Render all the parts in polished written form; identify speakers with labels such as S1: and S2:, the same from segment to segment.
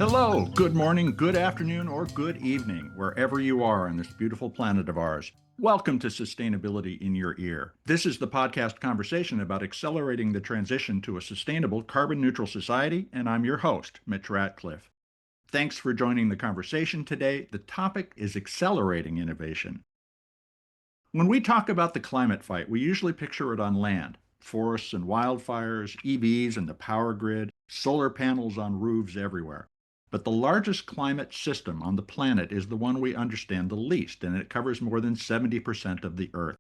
S1: Hello, good morning, good afternoon, or good evening, wherever you are on this beautiful planet of ours. Welcome to Sustainability in Your Ear. This is the podcast conversation about accelerating the transition to a sustainable, carbon neutral society, and I'm your host, Mitch Ratcliffe. Thanks for joining the conversation today. The topic is accelerating innovation. When we talk about the climate fight, we usually picture it on land. Forests and wildfires, EVs and the power grid, solar panels on roofs everywhere. But the largest climate system on the planet is the one we understand the least, and it covers more than 70% of the Earth.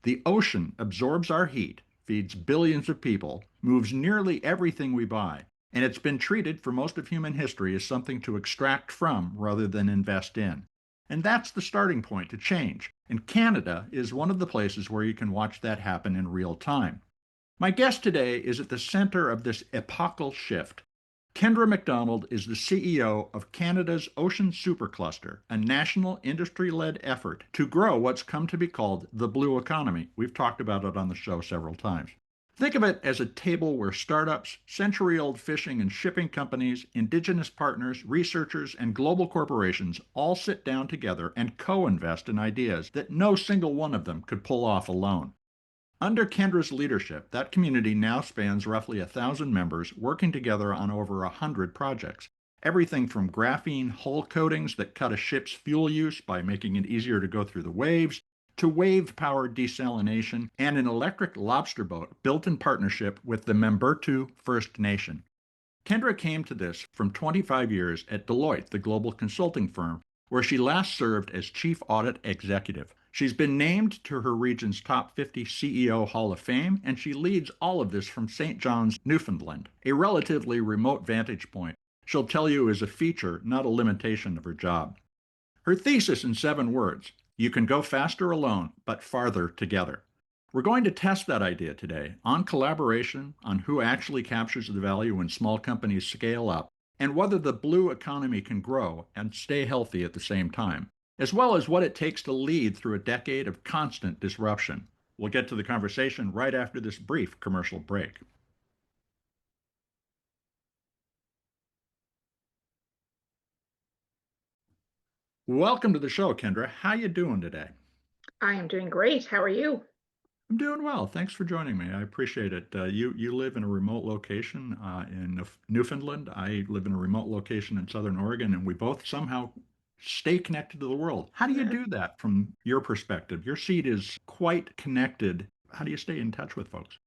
S1: The ocean absorbs our heat, feeds billions of people, moves nearly everything we buy, and it's been treated for most of human history as something to extract from rather than invest in. And that's the starting point to change. And Canada is one of the places where you can watch that happen in real time. My guest today is at the center of this epochal shift. Kendra MacDonald is the CEO of Canada's Ocean Supercluster, a national industry-led effort to grow what's come to be called the blue economy. We've talked about it on the show several times. Think of it as a table where startups, century-old fishing and shipping companies, indigenous partners, researchers, and global corporations all sit down together and co-invest in ideas that no single one of them could pull off alone. Under Kendra's leadership, that community now spans roughly 1,000 members working together on over 100 projects. Everything from graphene hull coatings that cut a ship's fuel use by making it easier to go through the waves, to wave-powered desalination, and an electric lobster boat built in partnership with the Membertu First Nation. Kendra came to this from 25 years at Deloitte, the global consulting firm, where she last served as Chief Audit Executive. She's been named to her region's top 50 CEO Hall of Fame, and she leads all of this from St. John's, Newfoundland, a relatively remote vantage point she'll tell you is a feature, not a limitation of her job. Her thesis in 7 words: you can go faster alone, but farther together. We're going to test that idea today on collaboration, on who actually captures the value when small companies scale up, and whether the blue economy can grow and stay healthy at the same time, as well as what it takes to lead through a decade of constant disruption. We'll get to the conversation right after this brief commercial break. Welcome to the show, Kendra. How you doing today?
S2: I am doing great. How are you?
S1: I'm doing well. Thanks for joining me. I appreciate it. You live in a remote location in Newfoundland. I live in a remote location in Southern Oregon, and we both somehow stay connected to the world. How do you do that from your perspective? Your seat is quite connected. How do you stay in touch with folks?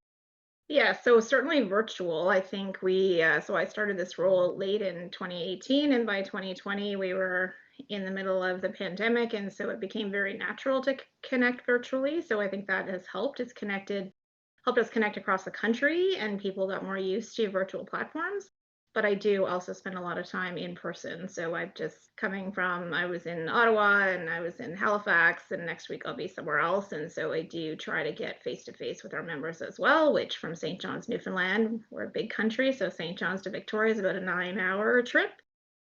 S2: Yeah, so certainly virtual. I think so I started this role late in 2018, and by 2020, we were in the middle of the pandemic. And so it became very natural to connect virtually. So I think that has helped us connect across the country, and people got more used to virtual platforms. But I do also spend a lot of time in person. So I was in Ottawa and I was in Halifax, and next week I'll be somewhere else. And so I do try to get face to face with our members as well, which from St. John's, Newfoundland, we're a big country. So St. John's to Victoria is about a 9-hour trip.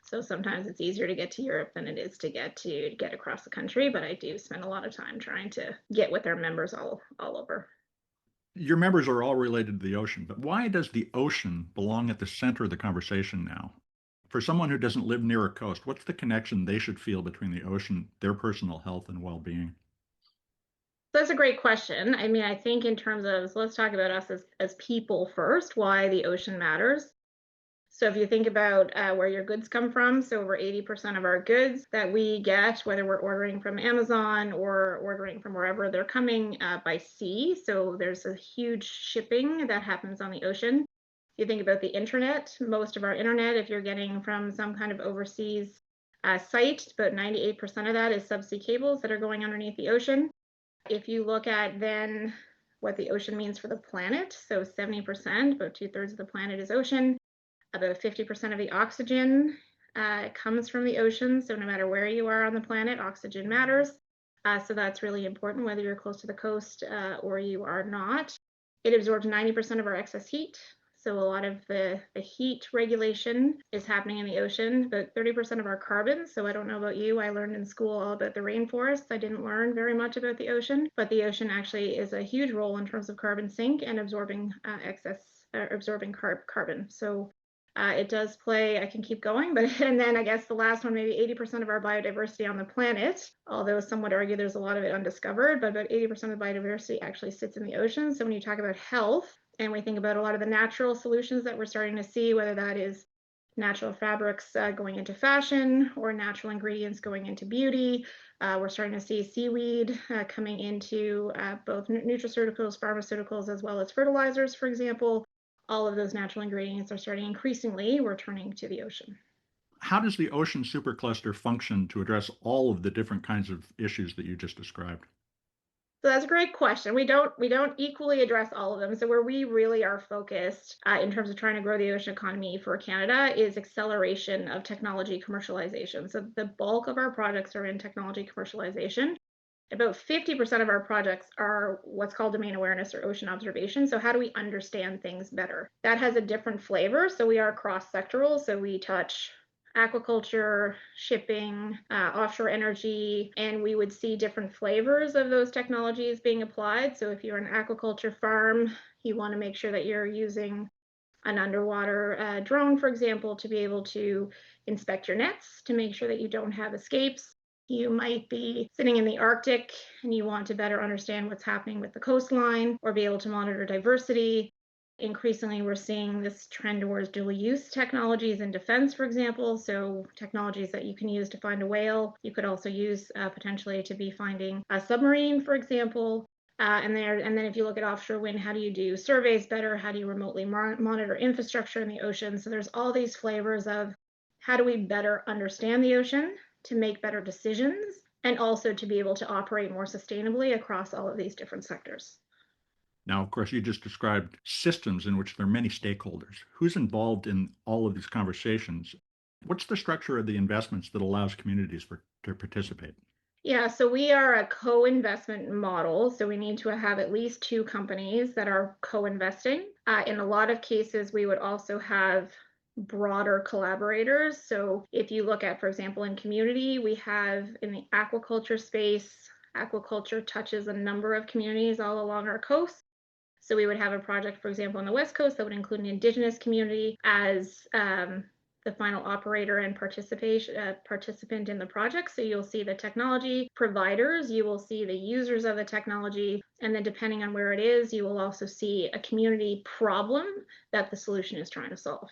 S2: So sometimes it's easier to get to Europe than it is to get across the country. But I do spend a lot of time trying to get with our members all over.
S1: Your members are all related to the ocean, but why does the ocean belong at the center of the conversation now? For someone who doesn't live near a coast, what's the connection they should feel between the ocean, their personal health and well-being?
S2: That's a great question. I mean, I think in terms of, so let's talk about us as people first, why the ocean matters. So if you think about where your goods come from, so over 80% of our goods that we get, whether we're ordering from Amazon or ordering from wherever, they're coming by sea. So there's a huge shipping that happens on the ocean. You think about the internet, most of our internet, if you're getting from some kind of overseas site, about 98% of that is subsea cables that are going underneath the ocean. If you look at then what the ocean means for the planet, so 70%, about 2/3 of the planet is ocean. About 50% of the oxygen comes from the ocean. So no matter where you are on the planet, oxygen matters. So that's really important, whether you're close to the coast or you are not. It absorbs 90% of our excess heat. So a lot of the heat regulation is happening in the ocean. About 30% of our carbon. So I don't know about you. I learned in school all about the rainforests. I didn't learn very much about the ocean, but the ocean actually is a huge role in terms of carbon sink and absorbing carbon. So It does play, I can keep going, but and then I guess the last one, maybe 80% of our biodiversity on the planet, although some would argue there's a lot of it undiscovered, but about 80% of the biodiversity actually sits in the ocean. So when you talk about health and we think about a lot of the natural solutions that we're starting to see, whether that is natural fabrics going into fashion or natural ingredients going into beauty, we're starting to see seaweed coming into both nutraceuticals, pharmaceuticals, as well as fertilizers, for example. All of those natural ingredients are starting increasingly returning to the ocean.
S1: How does the ocean supercluster function to address all of the different kinds of issues that you just described?
S2: So that's a great question. We don't equally address all of them. So where we really are focused in terms of trying to grow the ocean economy for Canada is acceleration of technology commercialization. So the bulk of our projects are in technology commercialization. About 50% of our projects are what's called domain awareness or ocean observation. So how do we understand things better? That has a different flavor. So we are cross-sectoral. So we touch aquaculture, shipping, offshore energy, and we would see different flavors of those technologies being applied. So if you're an aquaculture farm, you want to make sure that you're using an underwater drone, for example, to be able to inspect your nets to make sure that you don't have escapes. You might be sitting in the Arctic and you want to better understand what's happening with the coastline or be able to monitor diversity. Increasingly, we're seeing this trend towards dual use technologies in defense, for example. So technologies that you can use to find a whale, you could also use potentially to be finding a submarine, for example. And then if you look at offshore wind, how do you do surveys better? How do you remotely monitor infrastructure in the ocean? So there's all these flavors of how do we better understand the ocean to make better decisions and also to be able to operate more sustainably across all of these different sectors.
S1: Now, of course, you just described systems in which there are many stakeholders. Who's involved in all of these conversations? What's the structure of the investments that allows communities to participate?
S2: Yeah, so we are a co-investment model. So we need to have at least two companies that are co-investing. In a lot of cases, we would also have broader collaborators. So if you look at, for example, in community, we have in the aquaculture space, aquaculture touches a number of communities all along our coast. So we would have a project, for example, on the West Coast that would include an Indigenous community as the final operator and participant in the project. So you'll see the technology providers, you will see the users of the technology, and then depending on where it is, you will also see a community problem that the solution is trying to solve.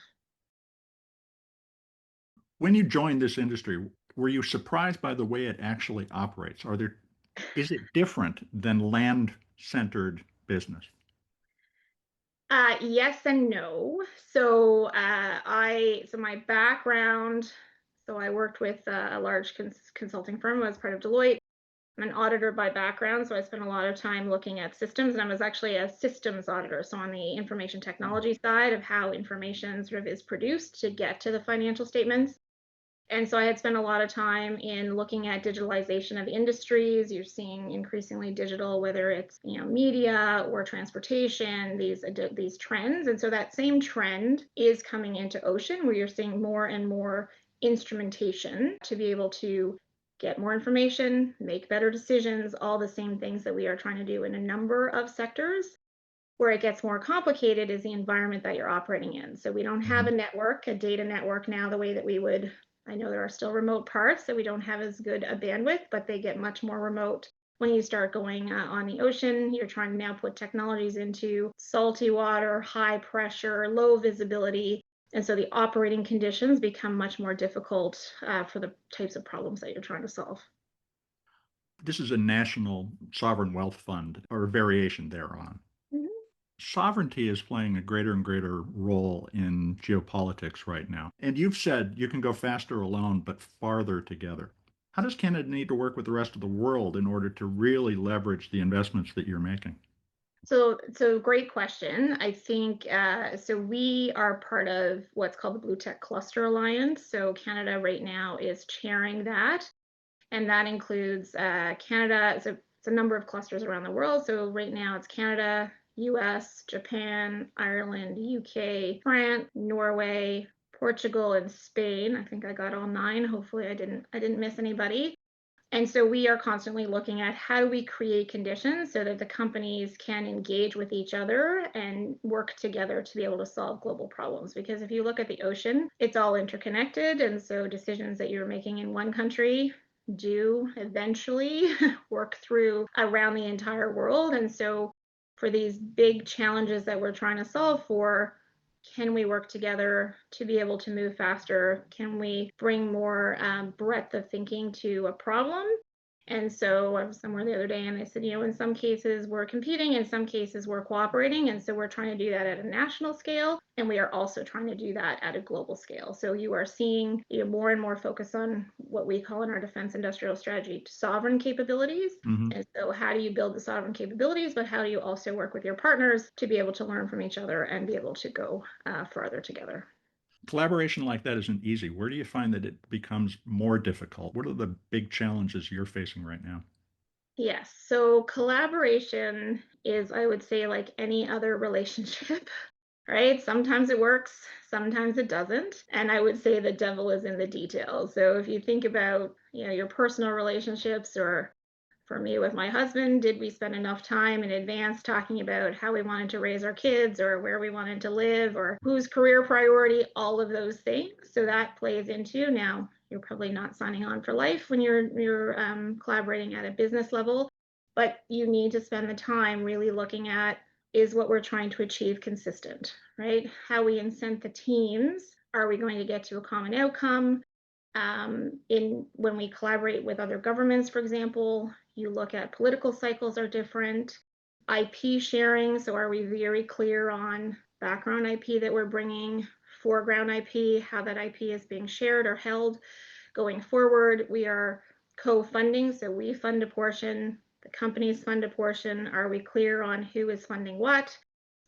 S1: When you joined this industry, were you surprised by the way it actually operates? Is it different than land-centered business?
S2: Yes and no. So my background, so I worked with a large consulting firm. I was part of Deloitte. I'm an auditor by background, so I spent a lot of time looking at systems, and I was actually a systems auditor. So on the information technology side of how information sort of is produced to get to the financial statements. And so I had spent a lot of time in looking at digitalization of industries. You're seeing increasingly digital, whether it's media or transportation, these trends. And so that same trend is coming into ocean, where you're seeing more and more instrumentation to be able to get more information, make better decisions, all the same things that we are trying to do in a number of sectors. Where it gets more complicated is the environment that you're operating in. So we don't have a network, a data network now, the way that we would. I know there are still remote parts that we don't have as good a bandwidth, but they get much more remote. When you start going on the ocean, you're trying to now put technologies into salty water, high pressure, low visibility. And so the operating conditions become much more difficult for the types of problems that you're trying to solve.
S1: This is a national sovereign wealth fund or a variation thereon.
S2: Mhm.
S1: Sovereignty is playing a greater and greater role in geopolitics right now. And you've said you can go faster alone, but farther together. How does Canada need to work with the rest of the world in order to really leverage the investments that you're making?
S2: So great question. I think so. We are part of what's called the Blue Tech Cluster Alliance. So Canada right now is chairing that, and that includes Canada. So it's a number of clusters around the world. So right now it's Canada, U.S., Japan, Ireland, U.K., France, Norway, Portugal, and Spain. I think I got all nine. Hopefully, I didn't miss anybody. And so we are constantly looking at how do we create conditions so that the companies can engage with each other and work together to be able to solve global problems. Because if you look at the ocean, it's all interconnected. And so decisions that you're making in one country do eventually work through around the entire world. And so for these big challenges that we're trying to solve for, can we work together to be able to move faster? Can we bring more breadth of thinking to a problem? And so I was somewhere the other day and they said, in some cases we're competing, in some cases we're cooperating. And so we're trying to do that at a national scale. And we are also trying to do that at a global scale. So you are seeing more and more focus on what we call in our defense industrial strategy sovereign capabilities.
S1: Mm-hmm.
S2: And so how do you build the sovereign capabilities, but how do you also work with your partners to be able to learn from each other and be able to go further together?
S1: Collaboration like that isn't easy. Where do you find that it becomes more difficult? What are the big challenges you're facing right now?
S2: Yes. So collaboration is, I would say, like any other relationship, right? Sometimes it works, sometimes it doesn't. And I would say the devil is in the details. So if you think about, your personal relationships, or for me with my husband, did we spend enough time in advance talking about how we wanted to raise our kids or where we wanted to live or whose career priority, all of those things. So that plays into, now you're probably not signing on for life when you're collaborating at a business level, but you need to spend the time really looking at, is what we're trying to achieve consistent, right? How we incent the teams. Are we going to get to a common outcome? When we collaborate with other governments, for example, you look at political cycles are different. IP sharing, so are we very clear on background IP that we're bringing, foreground IP, how that IP is being shared or held going forward? We are co-funding, so we fund a portion, the companies fund a portion. Are we clear on who is funding what?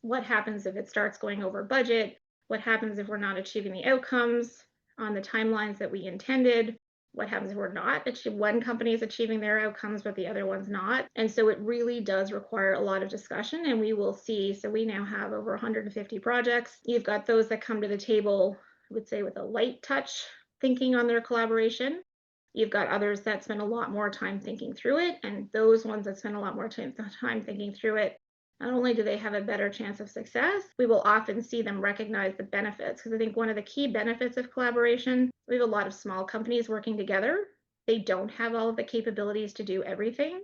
S2: What happens if it starts going over budget? What happens if we're not achieving the outcomes on the timelines that we intended? What happens if we're not one company is achieving their outcomes but the other one's not? And so it really does require a lot of discussion, and we will see. So we now have over 150 projects. You've got those that come to the table, I would say, with a light touch thinking on their collaboration. You've got others that spend a lot more time thinking through it, and those ones that spend a lot more time thinking through it, not only do they have a better chance of success, we will often see them recognize the benefits. Because I think one of the key benefits of collaboration, we have a lot of small companies working together. They don't have all of the capabilities to do everything.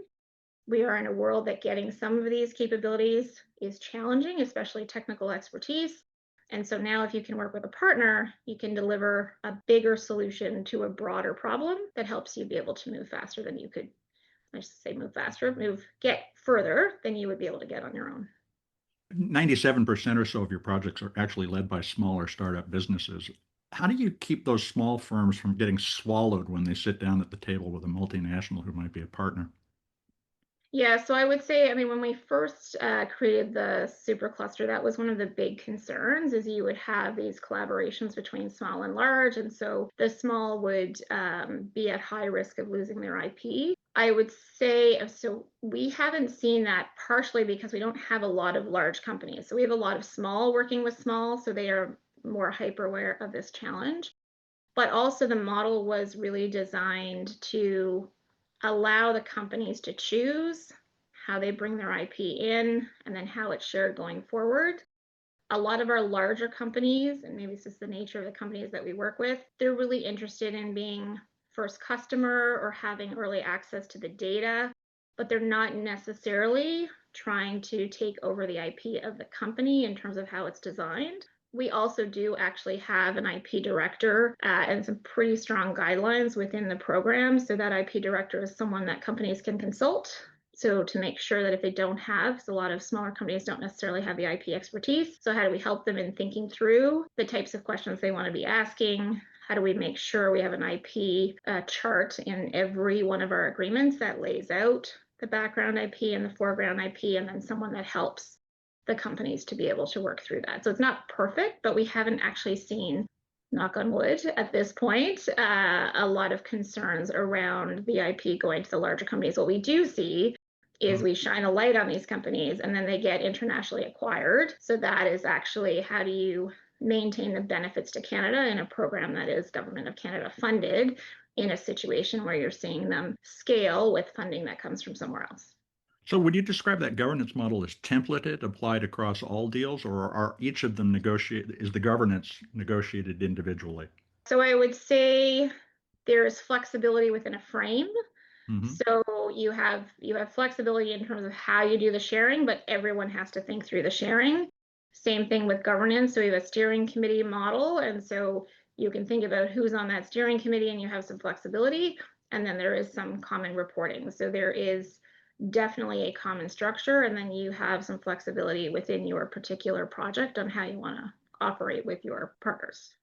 S2: We are in a world that getting some of these capabilities is challenging, especially technical expertise. And so now if you can work with a partner, you can deliver a bigger solution to a broader problem that helps you be able to move faster than you could. I should say get further than you would be able to get on your own.
S1: 97% or so of your projects are actually led by smaller startup businesses. How do you keep those small firms from getting swallowed when they sit down at the table with a multinational who might be a partner?
S2: Yeah, so I would say, when we first created the Supercluster, that was one of the big concerns, is you would have these collaborations between small and large. And so the small would be at high risk of losing their IP. I would say, so we haven't seen that, partially because we don't have a lot of large companies. So we have a lot of small working with small, so they are more hyper aware of this challenge. But also the model was really designed to allow the companies to choose how they bring their IP in and then how it's shared going forward. A lot of our larger companies, and maybe it's just the nature of the companies that we work with, they're really interested in being first customer or having early access to the data, but they're not necessarily trying to take over the IP of the company in terms of how it's designed. We also do actually have an IP director and some pretty strong guidelines within the program. So that IP director is someone that companies can consult. So to make sure that if they don't have, because a lot of smaller companies don't necessarily have the IP expertise. So how do we help them in thinking through the types of questions they want to be asking? How do we make sure we have an IP chart in every one of our agreements that lays out the background IP and the foreground IP, and then someone that helps the companies to be able to work through that. So it's not perfect, but we haven't actually seen, knock on wood, at this point, a lot of concerns around the IP going to the larger companies. What we do see is we shine a light on these companies and then they get internationally acquired. So that is actually, how do you maintain the benefits to Canada in a program that is Government of Canada funded? in a situation where you're seeing them scale with funding that comes from somewhere else.
S1: So would you describe that governance model as templated, applied across all deals, or are each of them negotiated? Is the governance negotiated individually?
S2: So I would say there's flexibility within a frame.
S1: Mm-hmm.
S2: So you have flexibility in terms of how you do the sharing, but everyone has to think through the sharing. Same thing with governance. So we have a steering committee model, and so you can think about who's on that steering committee, and you have some flexibility. And then there is some common reporting. So there is definitely a common structure, and then you have some flexibility within your particular project on how you want to operate with your partners.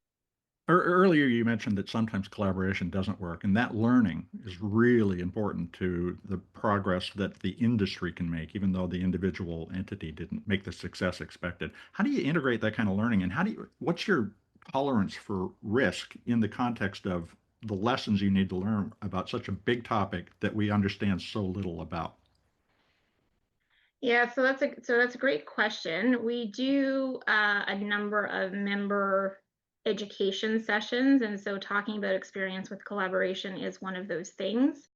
S1: Earlier, you mentioned that sometimes collaboration doesn't work, and that learning is really important to the progress that the industry can make, even though the individual entity didn't make the success expected. How do you integrate that kind of learning, and what's your tolerance for risk in the context of the lessons you need to learn about such a big topic that we understand so little about?
S2: Yeah, so that's a great question. We do a number of member education sessions, and so talking about experience with collaboration is one of those things.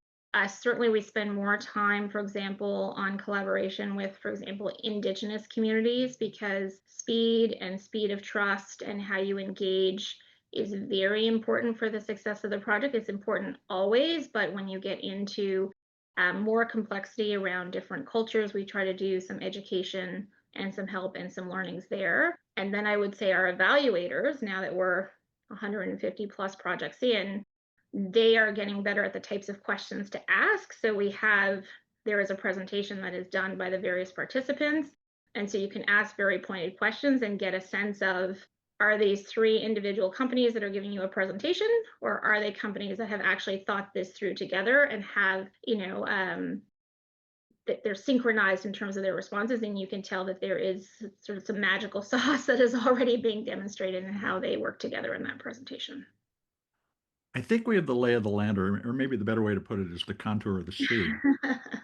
S2: Certainly, we spend more time, for example, on collaboration with, for example, Indigenous communities because speed of trust and how you engage is very important for the success of the project. It's important always, but when you get into more complexity around different cultures, we try to do some education and some help and some learnings there. And then I would say our evaluators, now that we're 150 plus projects in, they are getting better at the types of questions to ask. So there is a presentation that is done by the various participants. And so you can ask very pointed questions and get a sense of, are these three individual companies that are giving you a presentation, or are they companies that have actually thought this through together and have, that they're synchronized in terms of their responses, and you can tell that there is sort of some magical sauce that is already being demonstrated in how they work together in that presentation.
S1: I think we have the lay of the land, or maybe the better way to put it is the contour of the sea.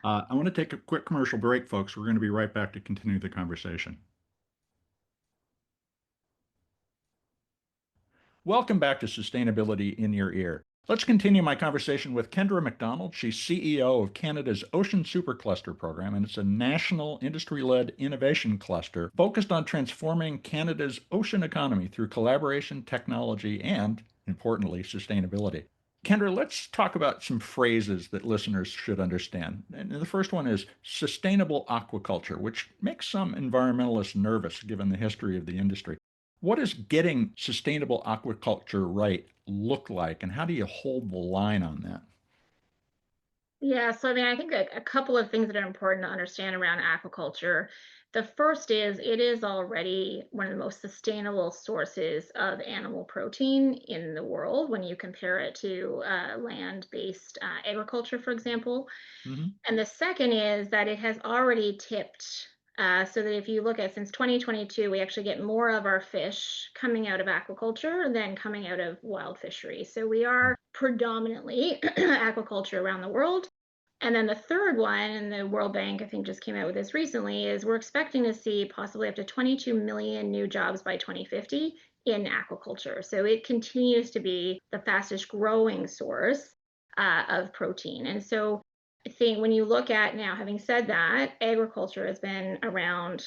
S1: I want to take a quick commercial break, folks. We're going to be right back to continue the conversation. Welcome back to Sustainability in Your Ear. Let's continue my conversation with Kendra MacDonald. She's CEO of Canada's Ocean Supercluster program, and it's a national industry-led innovation cluster focused on transforming Canada's ocean economy through collaboration, technology, and, importantly, sustainability. Kendra, let's talk about some phrases that listeners should understand. And the first one is sustainable aquaculture, which makes some environmentalists nervous given the history of the industry. What does getting sustainable aquaculture right look like, and how do you hold the line on that?
S2: Yeah, so I mean, I think a couple of things that are important to understand around aquaculture. The first is it is already one of the most sustainable sources of animal protein in the world when you compare it to land-based agriculture, for example.
S1: Hmm.
S2: And the second is that it has already tipped. So that if you look at since 2022, we actually get more of our fish coming out of aquaculture than coming out of wild fishery. So we are predominantly aquaculture around the world. And then the third one, and the World Bank, I think, just came out with this recently, is we're expecting to see possibly up to 22 million new jobs by 2050 in aquaculture. So it continues to be the fastest growing source of protein. And so I think when you look at now, having said that, agriculture has been around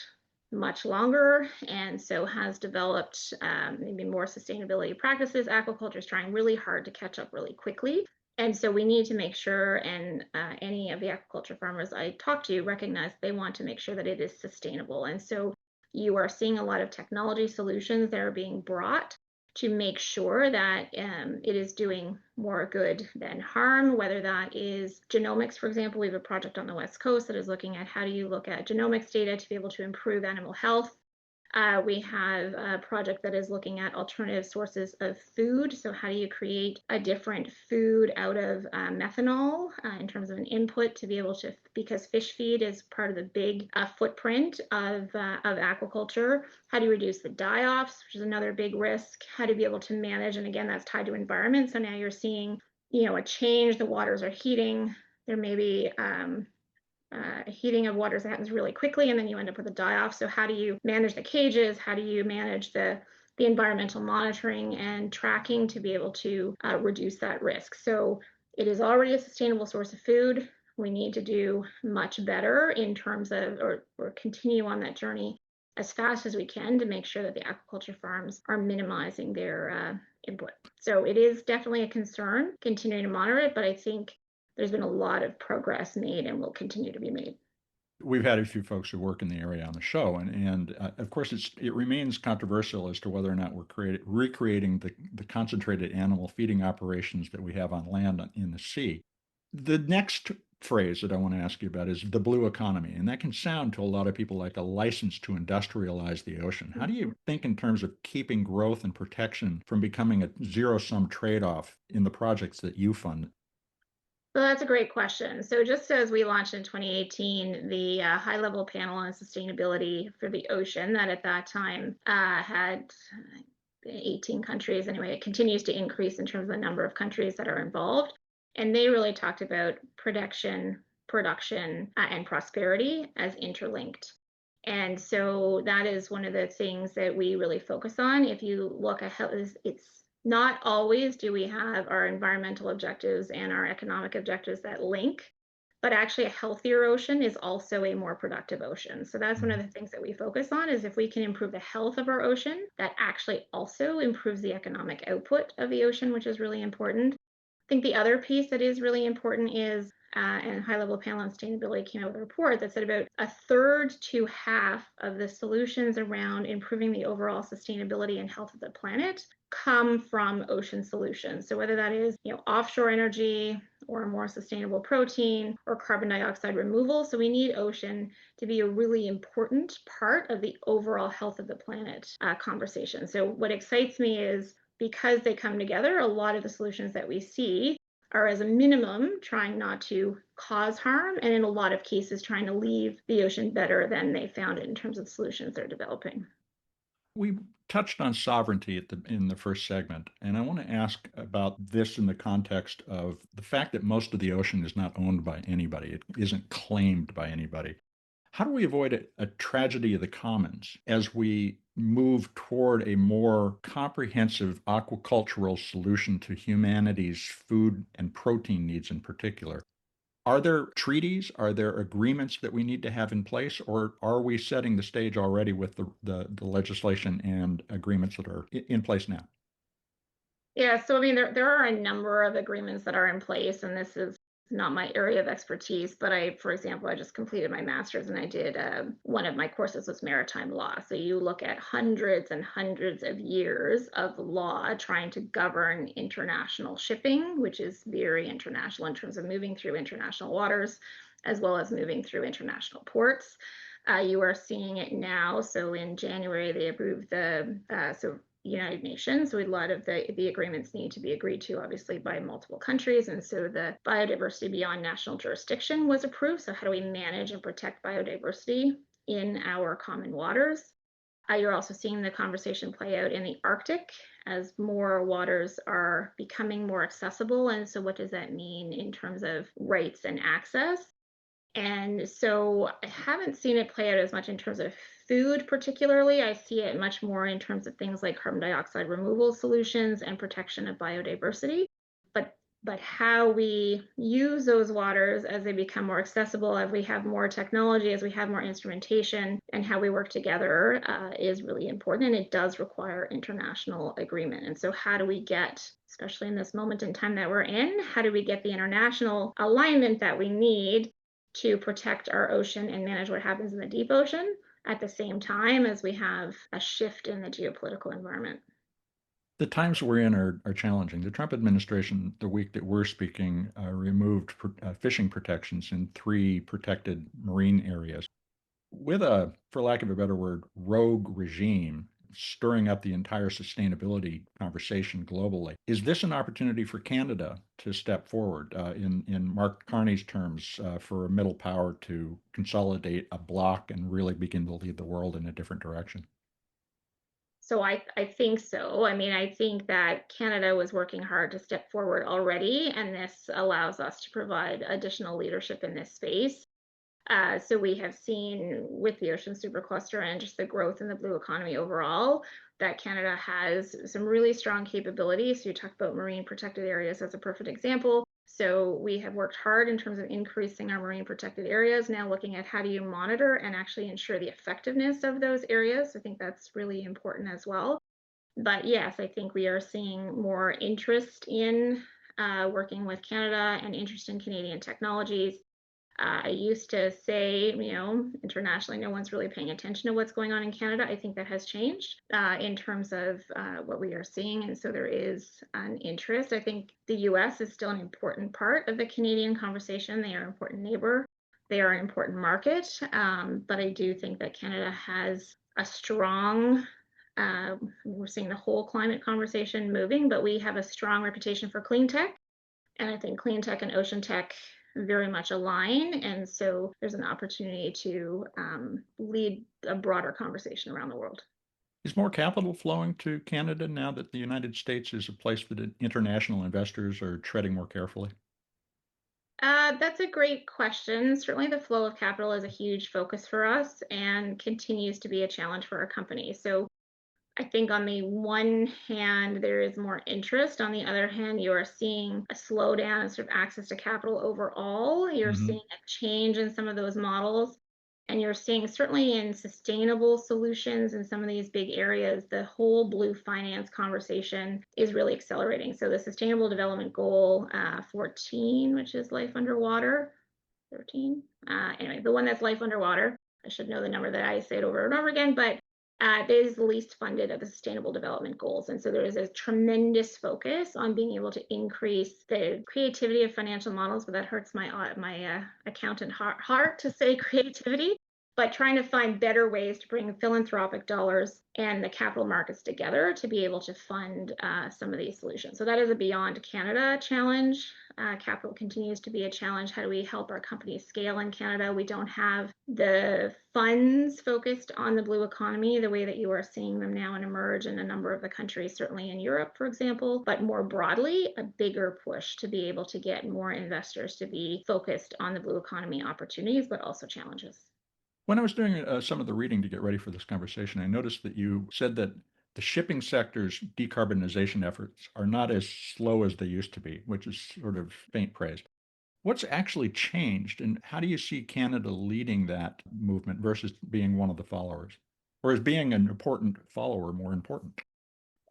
S2: much longer and so has developed maybe more sustainability practices. Aquaculture is trying really hard to catch up really quickly. And so we need to make sure, and any of the aquaculture farmers I talk to recognize they want to make sure that it is sustainable. And so you are seeing a lot of technology solutions that are being brought to make sure that it is doing more good than harm, whether that is genomics, for example. We have a project on the West Coast that is looking at how do you look at genomics data to be able to improve animal health. We have a project that is looking at alternative sources of food. So how do you create a different food out of methanol in terms of an input to be able to, because fish feed is part of the big footprint of aquaculture. How do you reduce the die-offs, which is another big risk? How do you be able to manage? And again, that's tied to environment. So now you're seeing, a change. The waters are heating. There may be heating of waters that happens really quickly, and then you end up with a die-off. So how do you manage the cages? How do you manage the the environmental monitoring and tracking to be able to reduce that risk. So it is already a sustainable source of food. We need to do much better in terms of, or continue on that journey as fast as we can to make sure that the aquaculture farms are minimizing their input. So it is definitely a concern, continuing to monitor it, but I think there's been a lot of progress made and will continue to be made.
S1: We've had a few folks who work in the area on the show, and of course, it remains controversial as to whether or not we're recreating the concentrated animal feeding operations that we have on land in the sea. The next phrase that I want to ask you about is the blue economy, and that can sound to a lot of people like a license to industrialize the ocean. How do you think in terms of keeping growth and protection from becoming a zero-sum trade-off in the projects that you fund?
S2: So that's a great question. So just as we launched in 2018, the high-level panel on sustainability for the ocean that at that time had 18 countries. Anyway, it continues to increase in terms of the number of countries that are involved. And they really talked about production, and prosperity as interlinked. And so that is one of the things that we really focus on. If you look at how it's not always do we have our environmental objectives and our economic objectives that link, but actually a healthier ocean is also a more productive ocean. So that's one of the things that we focus on is if we can improve the health of our ocean, that actually also improves the economic output of the ocean, which is really important. I think the other piece that is really important is, and High Level Panel on Sustainability came out with a report that said about a third to half of the solutions around improving the overall sustainability and health of the planet come from ocean solutions. So whether that is, offshore energy or more sustainable protein or carbon dioxide removal. So we need ocean to be a really important part of the overall health of the planet conversation. So what excites me is because they come together, a lot of the solutions that we see are as a minimum trying not to cause harm, and in a lot of cases trying to leave the ocean better than they found it in terms of solutions they're developing.
S1: We touched on sovereignty in the first segment, and I want to ask about this in the context of the fact that most of the ocean is not owned by anybody. It isn't claimed by anybody. How do we avoid a tragedy of the commons as we move toward a more comprehensive aquacultural solution to humanity's food and protein needs in particular? Are there treaties? Are there agreements that we need to have in place, or are we setting the stage already with the legislation and agreements that are in place now?
S2: Yeah, so I mean, there are a number of agreements that are in place, and this is not my area of expertise, but for example, I just completed my master's and I did one of my courses was maritime law. So you look at hundreds and hundreds of years of law trying to govern international shipping, which is very international in terms of moving through international waters, as well as moving through international ports. You are seeing it now. So in January, they approved the United Nations. So a lot of the agreements need to be agreed to, obviously, by multiple countries. And so the biodiversity beyond national jurisdiction was approved. So how do we manage and protect biodiversity in our common waters? You're also seeing the conversation play out in the Arctic as more waters are becoming more accessible. And so what does that mean in terms of rights and access? And so I haven't seen it play out as much in terms of food particularly. I see it much more in terms of things like carbon dioxide removal solutions and protection of biodiversity. But how we use those waters as they become more accessible, as we have more technology, as we have more instrumentation, and how we work together is really important. And it does require international agreement. And so how do we get, especially in this moment in time that we're in, how do we get the international alignment that we need to protect our ocean and manage what happens in the deep ocean at the same time as we have a shift in the geopolitical environment?
S1: The times we're in are challenging. The Trump administration, the week that we're speaking, removed fishing protections in three protected marine areas. With for lack of a better word, rogue regime stirring up the entire sustainability conversation globally. Is this an opportunity for Canada to step forward, in Mark Carney's terms, for a middle power to consolidate a block and really begin to lead the world in a different direction?
S2: So I think so. I mean, I think that Canada was working hard to step forward already, and this allows us to provide additional leadership in this space. So we have seen with the Ocean Supercluster and just the growth in the blue economy overall, that Canada has some really strong capabilities. So you talk about marine protected areas as a perfect example. So we have worked hard in terms of increasing our marine protected areas, now looking at how do you monitor and actually ensure the effectiveness of those areas. I think that's really important as well. But yes, I think we are seeing more interest in working with Canada and interest in Canadian technologies. I used to say, internationally, no one's really paying attention to what's going on in Canada. I think that has changed in terms of what we are seeing. And so there is an interest. I think the US is still an important part of the Canadian conversation. They are an important neighbor, they are an important market. But I do think that Canada has a strong we're seeing the whole climate conversation moving, but we have a strong reputation for clean tech. And I think clean tech and ocean tech very much align. And so there's an opportunity to lead a broader conversation around the world.
S1: Is more capital flowing to Canada now that the United States is a place that international investors are treading more carefully?
S2: That's a great question. Certainly, the flow of capital is a huge focus for us and continues to be a challenge for our company. So I think on the one hand, there is more interest. On the other hand, you are seeing a slowdown in sort of access to capital overall. You're
S1: Hmm.
S2: seeing a change in some of those models. And you're seeing certainly in sustainable solutions in some of these big areas, the whole blue finance conversation is really accelerating. So the Sustainable Development Goal 14, which is life underwater, 13. Anyway, the one that's life underwater. I should know the number that I say it over and over again, but that is the least funded of the Sustainable Development Goals. And so there is a tremendous focus on being able to increase the creativity of financial models, but that hurts my accountant heart to say creativity, but trying to find better ways to bring philanthropic dollars and the capital markets together to be able to fund some of these solutions. So that is a beyond Canada challenge. Capital continues to be a challenge. How do we help our companies scale in Canada? We don't have the funds focused on the blue economy the way that you are seeing them now and emerge in a number of the countries, certainly in Europe, for example, but more broadly, a bigger push to be able to get more investors to be focused on the blue economy opportunities, but also challenges.
S1: When I was doing some of the reading to get ready for this conversation, I noticed that you said that the shipping sector's decarbonization efforts are not as slow as they used to be, which is sort of faint praise. What's actually changed, and how do you see Canada leading that movement versus being one of the followers? Or is being an important follower more important?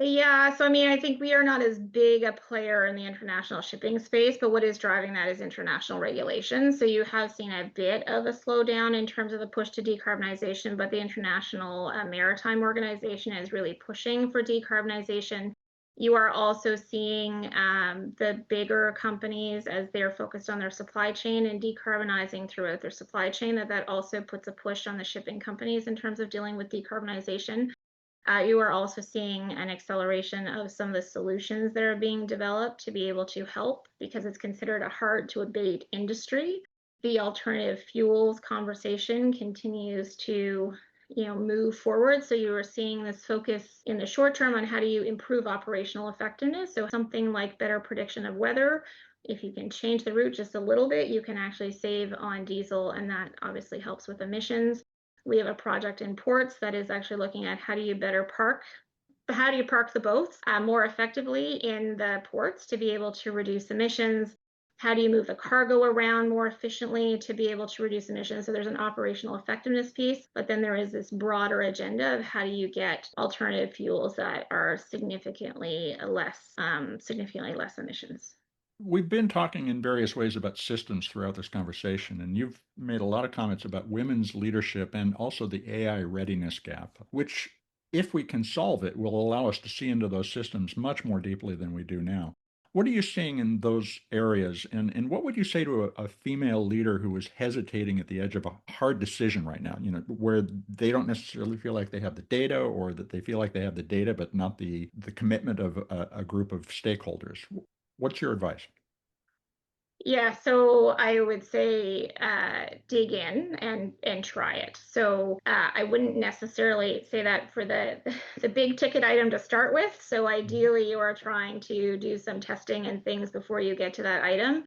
S2: Yeah, so I mean, I think we are not as big a player in the international shipping space, but what is driving that is international regulation. So you have seen a bit of a slowdown in terms of the push to decarbonization, but the International Maritime Organization is really pushing for decarbonization. You are also seeing the bigger companies as they're focused on their supply chain and decarbonizing throughout their supply chain, that also puts a push on the shipping companies in terms of dealing with decarbonization. You are also seeing an acceleration of some of the solutions that are being developed to be able to help because it's considered a hard to abate industry. The alternative fuels conversation continues to move forward. So you are seeing this focus in the short term on how do you improve operational effectiveness. So something like better prediction of weather. If you can change the route just a little bit, you can actually save on diesel, and that obviously helps with emissions. We have a project in ports that is actually looking at how do you park the boats more effectively in the ports to be able to reduce emissions. How do you move the cargo around more efficiently to be able to reduce emissions? So there's an operational effectiveness piece, but then there is this broader agenda of how do you get alternative fuels that are significantly less emissions.
S1: We've been talking in various ways about systems throughout this conversation, and you've made a lot of comments about women's leadership and also the AI readiness gap, which, if we can solve it, will allow us to see into those systems much more deeply than we do now. What are you seeing in those areas? And what would you say to a female leader who is hesitating at the edge of a hard decision right now, where they don't necessarily feel like they have the data, or that they feel like they have the data, but not the commitment of a group of stakeholders? What's your advice?
S2: Yeah, so I would say dig in and try it. So I wouldn't necessarily say that for the the big ticket item to start with. So ideally, you are trying to do some testing and things before you get to that item.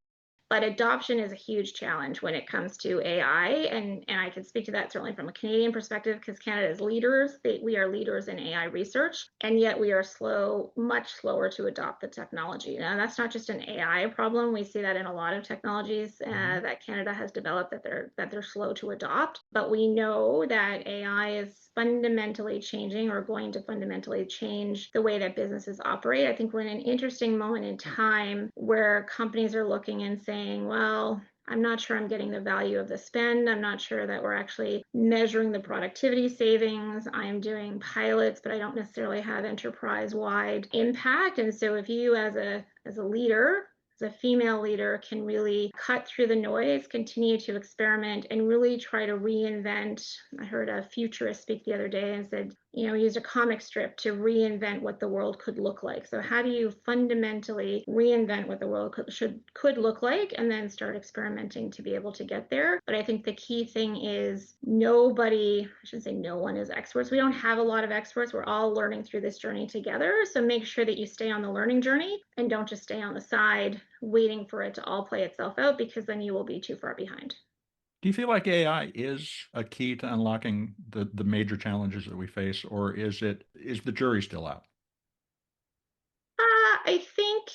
S2: But adoption is a huge challenge when it comes to AI, and I can speak to that certainly from a Canadian perspective because Canada is leaders. We are leaders in AI research, and yet we are slow, much slower to adopt the technology. Now, that's not just an AI problem. We see that in a lot of technologies that Canada has developed that they're slow to adopt. But we know that AI is fundamentally changing or going to fundamentally change the way that businesses operate. I think we're in an interesting moment in time where companies are looking and saying, well, I'm not sure I'm getting the value of the spend. I'm not sure that we're actually measuring the productivity savings. I'm doing pilots, but I don't necessarily have enterprise-wide impact. And so if you as a leader, as a female leader, can really cut through the noise, continue to experiment, and really try to reinvent. I heard a futurist speak the other day and said, used a comic strip to reinvent what the world could look like. So how do you fundamentally reinvent what the world could look like and then start experimenting to be able to get there? But I think the key thing is I shouldn't say no one is experts. We don't have a lot of experts. We're all learning through this journey together. So make sure that you stay on the learning journey and don't just stay on the side waiting for it to all play itself out, because then you will be too far behind.
S1: Do you feel like AI is a key to unlocking the major challenges that we face, or is the jury still out?
S2: I think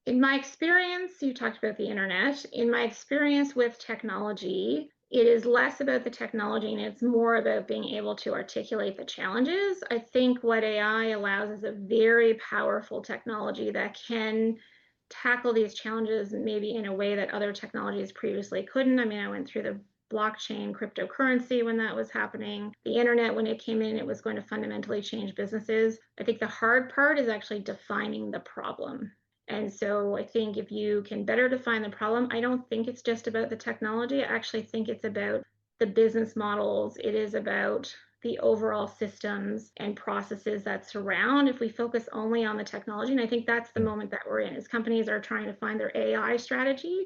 S2: in my experience, you talked about the internet. In my experience with technology, it is less about the technology and it's more about being able to articulate the challenges. I think what AI allows is a very powerful technology that can tackle these challenges maybe in a way that other technologies previously couldn't. I mean, I went through the blockchain cryptocurrency when that was happening. The internet, when it came in, it was going to fundamentally change businesses. I think the hard part is actually defining the problem. And so I think if you can better define the problem, I don't think it's just about the technology. I actually think it's about the business models. It is about the overall systems and processes that surround. If we focus only on the technology, and I think that's the moment that we're in, as companies are trying to find their AI strategy.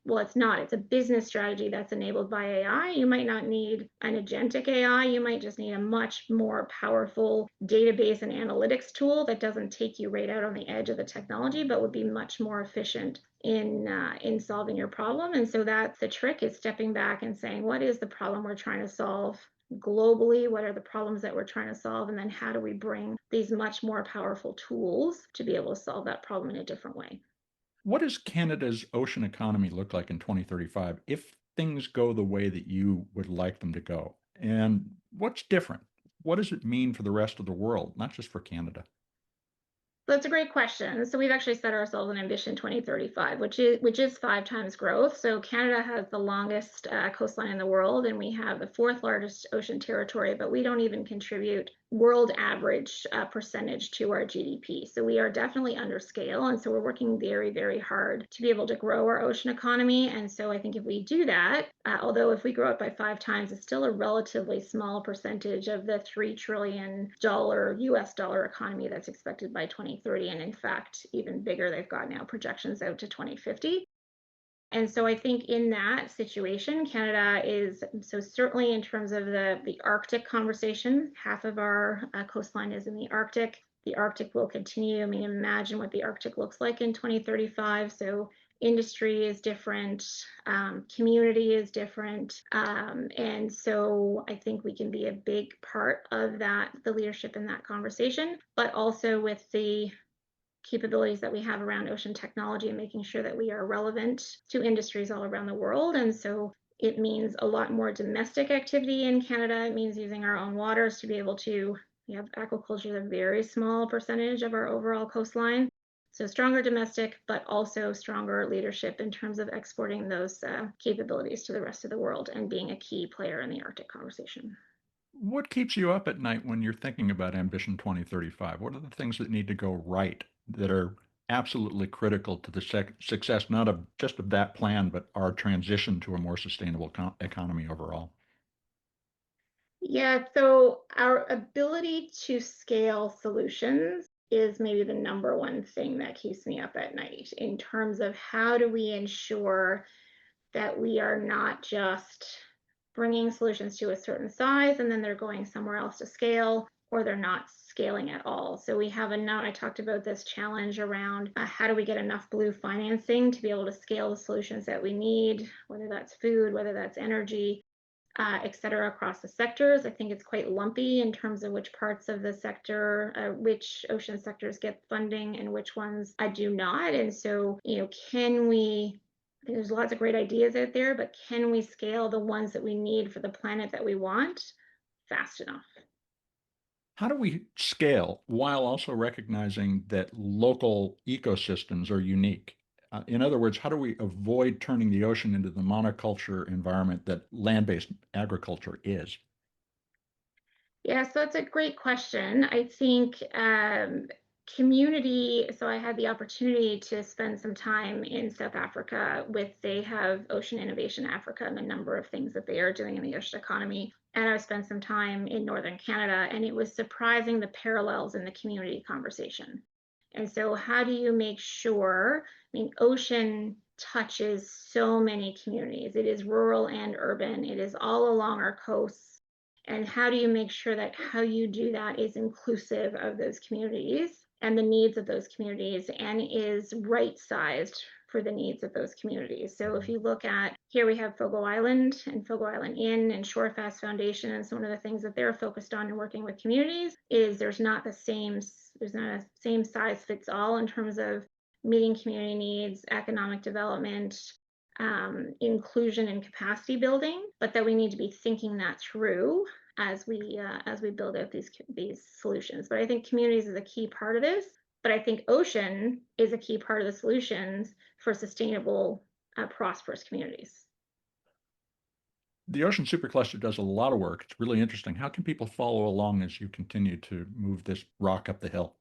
S2: Well, it's not. It's a business strategy that's enabled by AI. You might not need an agentic AI. You might just need a much more powerful database and analytics tool that doesn't take you right out on the edge of the technology, but would be much more efficient in solving your problem. And so that's the trick, is stepping back and saying, what is the problem we're trying to solve globally? What are the problems that we're trying to solve? And then how do we bring these much more powerful tools to be able to solve that problem in a different way?
S1: What does Canada's ocean economy look like in 2035 if things go the way that you would like them to go? And what's different? What does it mean for the rest of the world, not just for Canada?
S2: That's a great question. So we've actually set ourselves an ambition 2035, which is 5 times growth. So Canada has the longest coastline in the world, and we have the fourth largest ocean territory, but we don't even contribute world average percentage to our GDP. So we are definitely under scale. And so we're working very, very hard to be able to grow our ocean economy. And so I think if we do that, although if we grow it by 5 times, it's still a relatively small percentage of the $3 trillion US dollar economy that's expected by 2030. And in fact, even bigger. They've got now projections out to 2050. And so I think in that situation, Canada is, so certainly in terms of the Arctic conversation, half of our coastline is in the Arctic. The Arctic will continue. I mean, imagine what the Arctic looks like in 2035. So industry is different, community is different. And so I think we can be a big part of that, the leadership in that conversation, but also with the capabilities that we have around ocean technology and making sure that we are relevant to industries all around the world. And so it means a lot more domestic activity in Canada. It means using our own waters to be able to, we have aquaculture is a very small percentage of our overall coastline. So stronger domestic, but also stronger leadership in terms of exporting those capabilities to the rest of the world and being a key player in the Arctic conversation.
S1: What keeps you up at night when you're thinking about Ambition 2035? What are the things that need to go right that are absolutely critical to the success, not of just of that plan, but our transition to a more sustainable economy overall?
S2: Yeah, so our ability to scale solutions is maybe the number one thing that keeps me up at night in terms of how do we ensure that we are not just bringing solutions to a certain size and then they're going somewhere else to scale, or they're not scaling at all. So we have I talked about this challenge around how do we get enough blue financing to be able to scale the solutions that we need, whether that's food, whether that's energy, et cetera, across the sectors. I think it's quite lumpy in terms of which parts of the sector, which ocean sectors get funding and which ones do not. And so, can we, I think there's lots of great ideas out there, but can we scale the ones that we need for the planet that we want fast enough?
S1: How do we scale while also recognizing that local ecosystems are unique? In other words, how do we avoid turning the ocean into the monoculture environment that land-based agriculture is?
S2: Yeah, so that's a great question. I think community, so I had the opportunity to spend some time in South Africa they have Ocean Innovation Africa and a number of things that they are doing in the ocean economy. And I spent some time in Northern Canada, and it was surprising the parallels in the community conversation. And so, how do you make sure? I mean, ocean touches so many communities. It is rural and urban, it is all along our coasts. And how do you make sure that how you do that is inclusive of those communities and the needs of those communities and is right sized for the needs of those communities? So if you look at here, we have Fogo Island and Fogo Island Inn and Shorefast Foundation, and so one of the things that they're focused on in working with communities is there's not a same size fits all in terms of meeting community needs, economic development, inclusion and capacity building, but that we need to be thinking that through as we build out these solutions. But I think communities is a key part of this. But I think ocean is a key part of the solutions for sustainable, prosperous communities.
S1: The Ocean Supercluster does a lot of work. It's really interesting. How can people follow along as you continue to move this rock up the hill?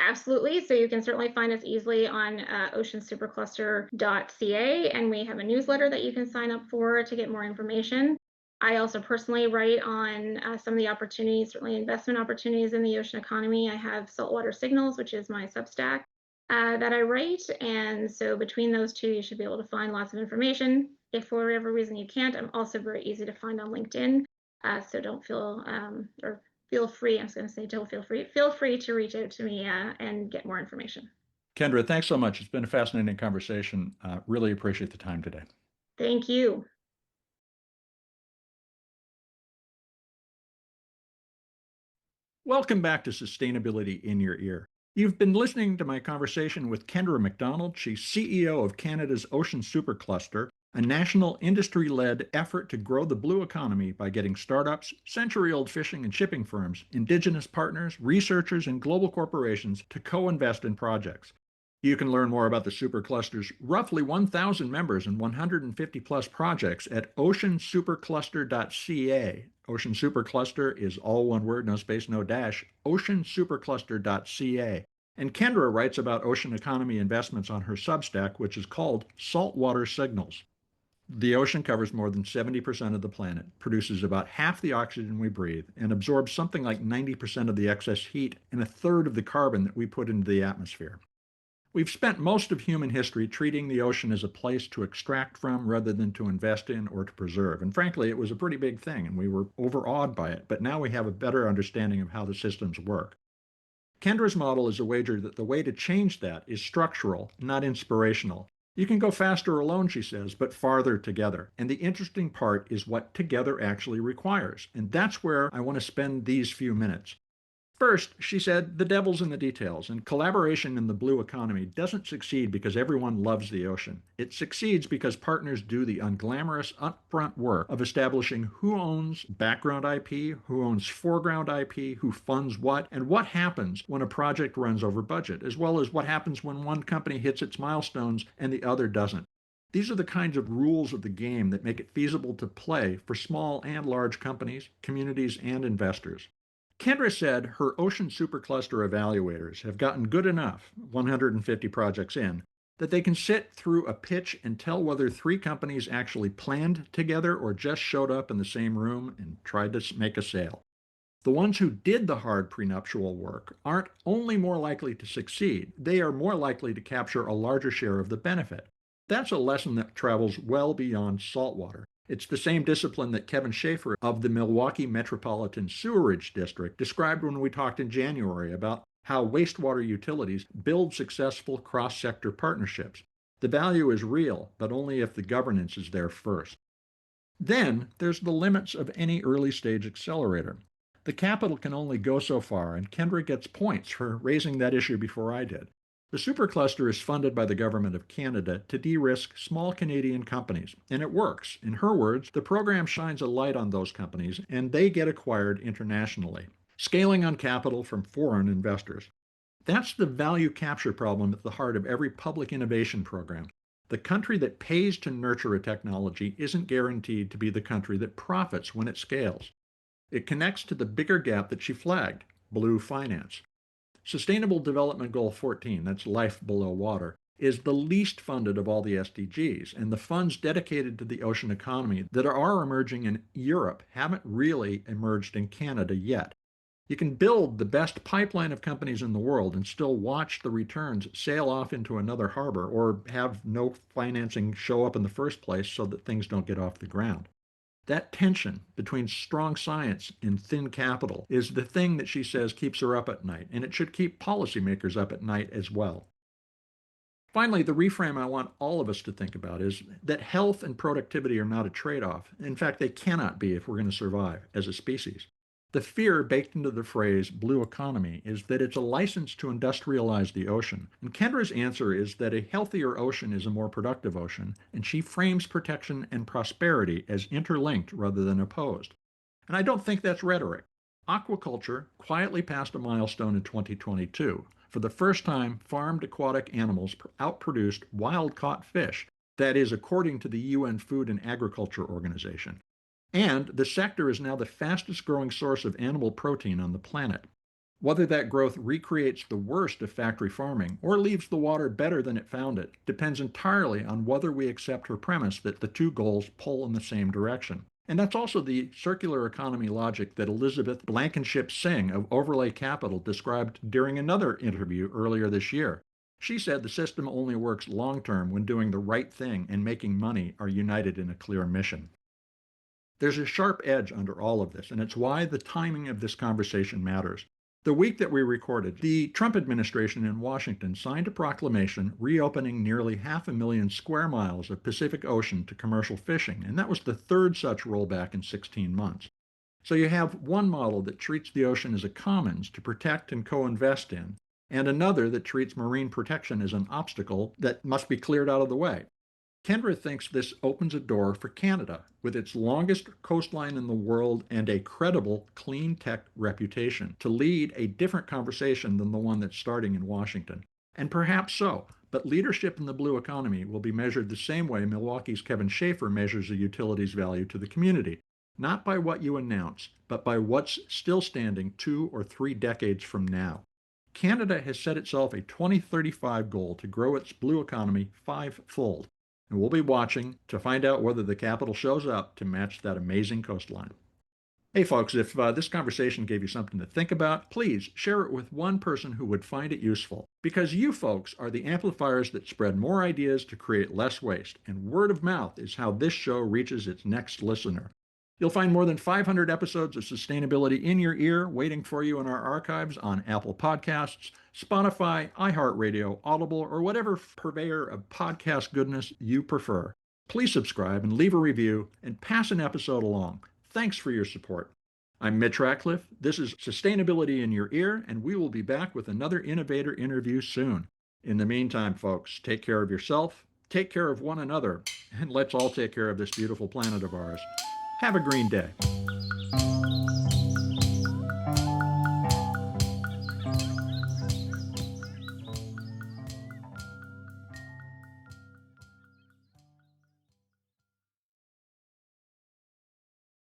S2: Absolutely. So you can certainly find us easily on oceansupercluster.ca, and we have a newsletter that you can sign up for to get more information. I also personally write on some of the opportunities, certainly investment opportunities in the ocean economy. I have Saltwater Signals, which is my Substack that I write. And so between those two, you should be able to find lots of information. If for whatever reason you can't, I'm also very easy to find on LinkedIn. So don't feel, or feel free, I was going to say don't feel free to reach out to me and get more information.
S1: Kendra, thanks so much. It's been a fascinating conversation. Really appreciate the time today.
S2: Thank you.
S1: Welcome back to Sustainability in Your Ear. You've been listening to my conversation with Kendra MacDonald. She's CEO of Canada's Ocean Supercluster, a national industry-led effort to grow the blue economy by getting startups, century-old fishing and shipping firms, indigenous partners, researchers, and global corporations to co-invest in projects. You can learn more about the Supercluster's roughly 1,000 members and 150 plus projects at oceansupercluster.ca. Ocean Supercluster is all one word, no space, no dash, oceansupercluster.ca. And Kendra writes about ocean economy investments on her Substack, which is called Saltwater Signals. The ocean covers more than 70% of the planet, produces about half the oxygen we breathe, and absorbs something like 90% of the excess heat and a third of the carbon that we put into the atmosphere. We've spent most of human history treating the ocean as a place to extract from rather than to invest in or to preserve. And frankly, it was a pretty big thing, and we were overawed by it. But now we have a better understanding of how the systems work. Kendra's model is a wager that the way to change that is structural, not inspirational. You can go faster alone, she says, but farther together. And the interesting part is what together actually requires. And that's where I want to spend these few minutes. First, she said, the devil's in the details, and collaboration in the blue economy doesn't succeed because everyone loves the ocean. It succeeds because partners do the unglamorous, upfront work of establishing who owns background IP, who owns foreground IP, who funds what, and what happens when a project runs over budget, as well as what happens when one company hits its milestones and the other doesn't. These are the kinds of rules of the game that make it feasible to play for small and large companies, communities, and investors. Kendra said her Ocean Supercluster evaluators have gotten good enough, 150 projects in, that they can sit through a pitch and tell whether three companies actually planned together or just showed up in the same room and tried to make a sale. The ones who did the hard prenuptial work aren't only more likely to succeed, they are more likely to capture a larger share of the benefit. That's a lesson that travels well beyond saltwater. It's the same discipline that Kevin Schaefer of the Milwaukee Metropolitan Sewerage District described when we talked in January about how wastewater utilities build successful cross-sector partnerships. The value is real, but only if the governance is there first. Then there's the limits of any early-stage accelerator. The capital can only go so far, and Kendra gets points for raising that issue before I did. The Supercluster is funded by the Government of Canada to de-risk small Canadian companies, and it works. In her words, the program shines a light on those companies, and they get acquired internationally, scaling on capital from foreign investors. That's the value capture problem at the heart of every public innovation program. The country that pays to nurture a technology isn't guaranteed to be the country that profits when it scales. It connects to the bigger gap that she flagged, blue finance. Sustainable Development Goal 14, that's life below water, is the least funded of all the SDGs, and the funds dedicated to the ocean economy that are emerging in Europe haven't really emerged in Canada yet. You can build the best pipeline of companies in the world and still watch the returns sail off into another harbor or have no financing show up in the first place so that things don't get off the ground. That tension between strong science and thin capital is the thing that she says keeps her up at night, and it should keep policymakers up at night as well. Finally, the reframe I want all of us to think about is that health and productivity are not a trade-off. In fact, they cannot be if we're going to survive as a species. The fear baked into the phrase blue economy is that it's a license to industrialize the ocean. And Kendra's answer is that a healthier ocean is a more productive ocean, and she frames protection and prosperity as interlinked rather than opposed. And I don't think that's rhetoric. Aquaculture quietly passed a milestone in 2022. For the first time, farmed aquatic animals outproduced wild-caught fish. That is, according to the UN Food and Agriculture Organization. And the sector is now the fastest growing source of animal protein on the planet. Whether that growth recreates the worst of factory farming or leaves the water better than it found it depends entirely on whether we accept her premise that the two goals pull in the same direction. And that's also the circular economy logic that Elizabeth Blankenship Singh of Overlay Capital described during another interview earlier this year. She said the system only works long-term when doing the right thing and making money are united in a clear mission. There's a sharp edge under all of this, and it's why the timing of this conversation matters. The week that we recorded, the Trump administration in Washington signed a proclamation reopening nearly 500,000 square miles of Pacific Ocean to commercial fishing, and that was the third such rollback in 16 months. So you have one model that treats the ocean as a commons to protect and co-invest in, and another that treats marine protection as an obstacle that must be cleared out of the way. Kendra thinks this opens a door for Canada, with its longest coastline in the world and a credible clean tech reputation, to lead a different conversation than the one that's starting in Washington. And perhaps so, but leadership in the blue economy will be measured the same way Milwaukee's Kevin Schaefer measures a utility's value to the community, not by what you announce, but by what's still standing 2 or 3 decades from now. Canada has set itself a 2035 goal to grow its blue economy 5-fold. And we'll be watching to find out whether the capital shows up to match that amazing coastline. Hey folks, if this conversation gave you something to think about, please share it with one person who would find it useful. Because you folks are the amplifiers that spread more ideas to create less waste, and word of mouth is how this show reaches its next listener. You'll find more than 500 episodes of sustainability in your ear waiting for you in our archives on Apple Podcasts, Spotify, iHeartRadio, Audible, or whatever purveyor of podcast goodness you prefer. Please subscribe and leave a review and pass an episode along. Thanks for your support. I'm Mitch Ratcliffe. This is Sustainability in Your Ear, and we will be back with another innovator interview soon. In the meantime, folks, take care of yourself, take care of one another, and let's all take care of this beautiful planet of ours. Have a green day.